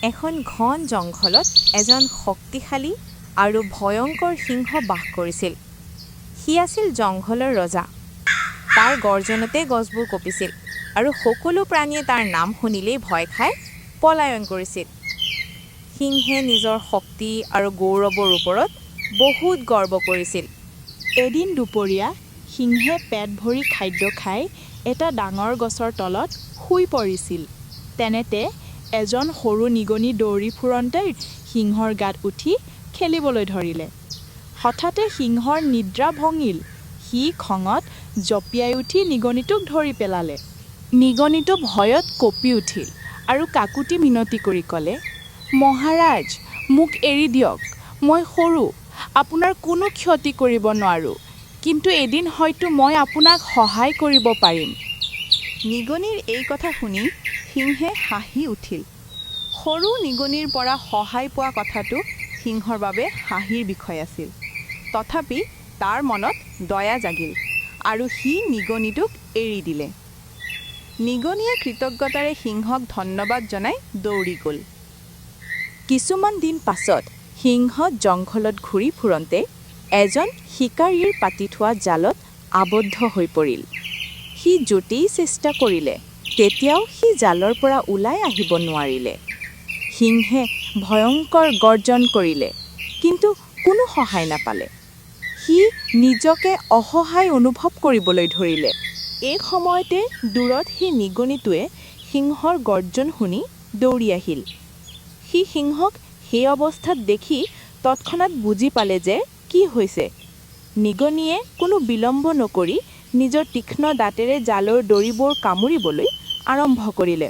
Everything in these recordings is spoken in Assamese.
এখন ঘন জংঘলত এজন শক্তিশালী আৰু ভয়ংকৰ সিংহ বাস কৰিছিল। সি আছিল জংঘলৰ ৰজা। তাৰ গৰ্জনতে গছবোৰ কঁপিছিল আৰু সকলো প্ৰাণীয়ে তাৰ নাম শুনিলেই ভয় খাই পলায়ন কৰিছিল। সিংহে নিজৰ শক্তি আৰু গৌৰৱৰ ওপৰত বহুত গৰ্ব কৰিছিল। এদিন দুপৰীয়া সিংহে পেট ভৰি খাদ্য খাই এটা ডাঙৰ গছৰ তলত শুই পৰিছিল। তেনেতে এজন সৰু নিগনি দৌৰি ফুৰন্তে সিংহৰ গাত উঠি খেলিবলৈ ধৰিলে। হঠাতে সিংহৰ নিদ্ৰা ভঙিল। সি খঙত জঁপিয়াই উঠি নিগনিটোক ধৰি পেলালে। নিগনিটো ভয়ত কঁপি উঠিল আৰু কাকুতি মিনতি কৰি ক'লে, মহাৰাজ, মোক এৰি দিয়ক। মই সৰু, আপোনাৰ কোনো ক্ষতি কৰিব নোৱাৰোঁ, কিন্তু এদিন হয়তো মই আপোনাক সহায় কৰিব পাৰিম। নিগনিৰ এই কথা শুনি সিংহে হাঁহি উঠিল। সৰু নিগনিৰ পৰা সহায় পোৱা কথাটো সিংহৰ বাবে হাঁহিৰ বিষয় আছিল। তথাপি তাৰ মনত দয়া জাগিল আৰু সি নিগনিটোক এৰি দিলে। নিগনিয়ে কৃতজ্ঞতাৰে সিংহক ধন্যবাদ জনাই দৌৰি গ'ল। কিছুমান দিন পাছত সিংহ জংঘলত ঘূৰি ফুৰন্তে এজন শিকাৰীৰ পাতি থোৱা জালত আবদ্ধ হৈ পৰিল। সি য'তেই চেষ্টা কৰিলে তেতিয়াও সি জালৰ পৰা ওলাই আহিব নোৱাৰিলে। সিংহে ভয়ংকৰ গৰ্জন কৰিলে, কিন্তু কোনো সহায় নাপালে। সি নিজকে অসহায় অনুভৱ কৰিবলৈ ধৰিলে। এই সময়তে দূৰত সেই নিগনিটোৱে সিংহৰ গৰ্জন শুনি দৌৰি আহিল। সি সিংহক সেই অৱস্থাত দেখি তৎক্ষণাত বুজি পালে যে কি হৈছে। নিগনিয়ে কোনো বিলম্ব নকৰি নিজৰ তীক্ষ্ণ দাঁতেৰে জালৰ ডৰিবোৰ কামুৰিবলৈ আৰম্ভ কৰিলে।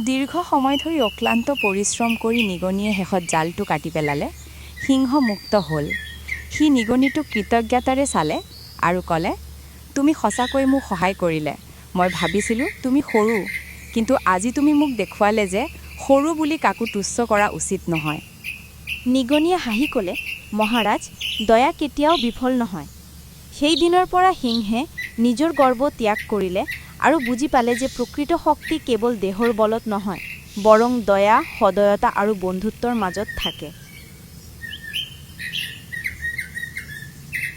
দীৰ্ঘ সময় ধৰি অক্লান্ত পৰিশ্ৰম কৰি নিগনিয়ে শেষত জালটো কাটি পেলালে। সিংহ মুক্ত হ'ল। সি নিগনিটোক কৃতজ্ঞতাৰে চালে আৰু ক'লে, তুমি সঁচাকৈ মোক সহায় কৰিলে। মই ভাবিছিলোঁ তুমি সৰু, কিন্তু আজি তুমি মোক দেখুৱালে যে সৰু বুলি কাকো তুচ্ছ কৰা উচিত নহয়। নিগনিয়ে হাঁহি ক'লে, মহাৰাজ, দয়া কেতিয়াও বিফল নহয়। সেই দিনৰ পৰা সিংহে নিজৰ গৰ্ব ত্যাগ কৰিলে আৰু বুজি পালে যে প্ৰকৃত শক্তি কেৱল দেহৰ বলত নহয়, বৰং দয়া, সদয়তা আৰু বন্ধুত্বৰ মাজত থাকে।